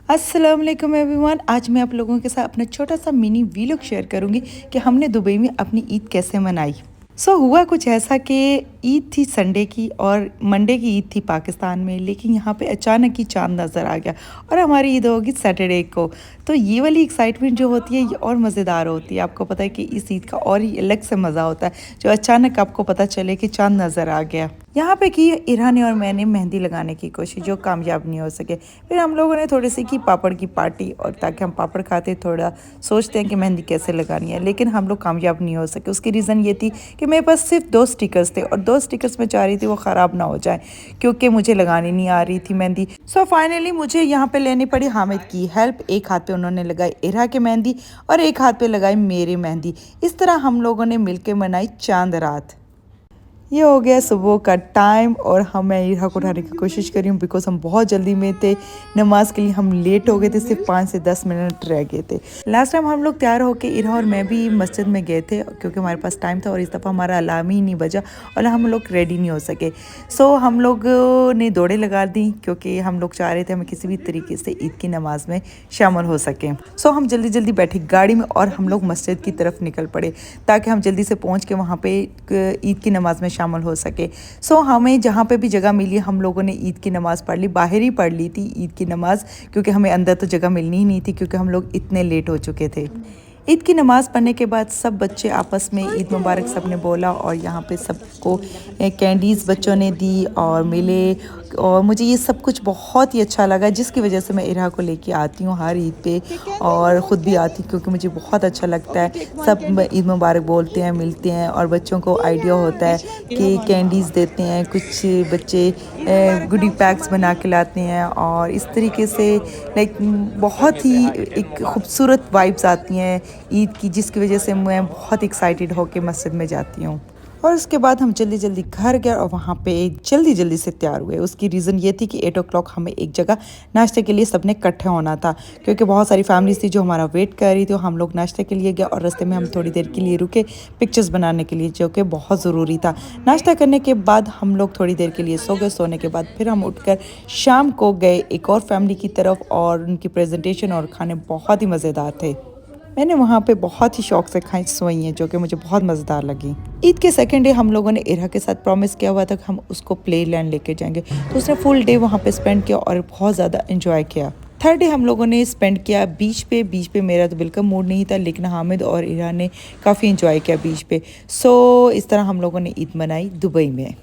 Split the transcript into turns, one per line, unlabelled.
अस्सलाम वालेकुम एवरीवन। आज मैं आप लोगों के साथ अपना छोटा सा मिनी वीलॉग शेयर करूंगी कि हमने दुबई में अपनी ईद कैसे मनाई। हुआ कुछ ऐसा कि ईद थी संडे की और मंडे की ईद थी पाकिस्तान में, लेकिन यहाँ पे अचानक ही चांद नज़र आ गया और हमारी ईद होगी सैटरडे को। तो ये वाली एक्साइटमेंट जो होती है ये और मज़ेदार होती है। आपको पता है कि इस ईद का और ही अलग से मज़ा होता है जो अचानक आपको पता चले कि चांद नज़र आ गया। यहाँ पे की इरहान और मैंने मेहंदी लगाने की कोशिश जो कामयाब नहीं हो सके। फिर हम लोगों ने थोड़ी सी की पापड़ की पार्टी, और ताकि हम पापड़ खाते थोड़ा सोचते हैं कि मेहंदी कैसे लगानी है, लेकिन हम लोग कामयाब नहीं हो सके। उसकी रीज़न ये थी कि मेरे पास सिर्फ 2 स्टिकर्स थे और 2 स्टिकर्स में चाह रही थी वो ख़राब ना हो जाए क्योंकि मुझे लगानी नहीं आ रही थी मेहंदी। फाइनली मुझे यहाँ पे लेनी पड़ी हामिद की हेल्प। एक हाथ पे उन्होंने लगाई इरा के मेहंदी और एक हाथ पे लगाई मेरी मेहंदी। इस तरह हम लोगों ने मिलकर मनाई चांद रात। ये हो गया सुबह का टाइम और मैं इरा को उठाने की कोशिश कर रही हूँ बिकॉज हम बहुत जल्दी में थे। नमाज के लिए हम लेट हो गए थे, सिर्फ 5 से 10 मिनट रह गए थे। लास्ट टाइम हम लोग तैयार होके इरा और मैं भी मस्जिद में गए थे क्योंकि हमारे पास टाइम था और इस दफ़ा हमारा अलार्म ही नहीं बजा और हम लोग रेडी नहीं हो सके। हम लोग ने दौड़े लगा दी क्योंकि हम लोग चाह रहे थे हमें किसी भी तरीके से ईद की नमाज में शामिल हो सकें। हम जल्दी जल्दी बैठे गाड़ी में और हम लोग मस्जिद की तरफ निकल पड़े ताकि हम जल्दी से पहुँच के वहाँ पे ईद की नमाज में शामिल हो सके। हमें जहाँ पे भी जगह मिली हम लोगों ने ईद की नमाज़ पढ़ ली। बाहर ही पढ़ ली थी ईद की नमाज़ क्योंकि हमें अंदर तो जगह मिलनी ही नहीं थी क्योंकि हम लोग इतने लेट हो चुके थे। ईद की नमाज़ पढ़ने के बाद सब बच्चे आपस में ईद मुबारक सब ने बोला और यहाँ पे सबको कैंडीज़ बच्चों ने दी और मिले और मुझे ये सब कुछ बहुत ही अच्छा लगा, जिसकी वजह से मैं इरा को लेके आती हूँ हर ईद पे और ख़ुद भी आती हूँ क्योंकि मुझे बहुत अच्छा लगता है। सब ईद मुबारक बोलते हैं, मिलते हैं और बच्चों को आइडिया होता है कि कैंडीज़ देते हैं। कुछ बच्चे गुडी पैक्स बना के लाते हैं और इस तरीके से लाइक बहुत ही एक खूबसूरत वाइब्स आती हैं ईद की, जिसकी वजह से मैं बहुत एक्साइटेड होकर मस्जिद में जाती हूँ। और उसके बाद हम जल्दी जल्दी घर गए और वहाँ पे जल्दी जल्दी से तैयार हुए। उसकी रीज़न ये थी कि 8 o'clock हमें एक जगह नाश्ते के लिए सबने इकट्ठे होना था क्योंकि बहुत सारी फैमिलीज थी जो हमारा वेट कर रही थी। हम लोग नाश्ते के लिए गए और रास्ते में हम थोड़ी देर के लिए रुके पिक्चर्स बनाने के लिए, जो कि बहुत ज़रूरी था। नाश्ता करने के बाद हम लोग थोड़ी देर के लिए सो गए। सोने के बाद फिर हम उठकर शाम को गए एक और फैमिली की तरफ और उनकी प्रेजेंटेशन और खाने बहुत ही मज़ेदार थे। मैंने वहाँ पे बहुत ही शौक से खाई सेवइयाँ जो कि मुझे बहुत मज़ेदार लगी। ईद के सेकंड डे हम लोगों ने इरा के साथ प्रॉमिस किया हुआ था कि हम उसको प्ले लैंड लेके जाएंगे, तो उसने फुल डे वहाँ पे स्पेंड किया और बहुत ज़्यादा एंजॉय किया। थर्ड डे हम लोगों ने स्पेंड किया बीच पे। मेरा तो बिल्कुल मूड नहीं था, लेकिन हामिद और इरा ने काफ़ी एंजॉय किया बीच पे। इस तरह हम लोगों ने ईद मनाई दुबई में।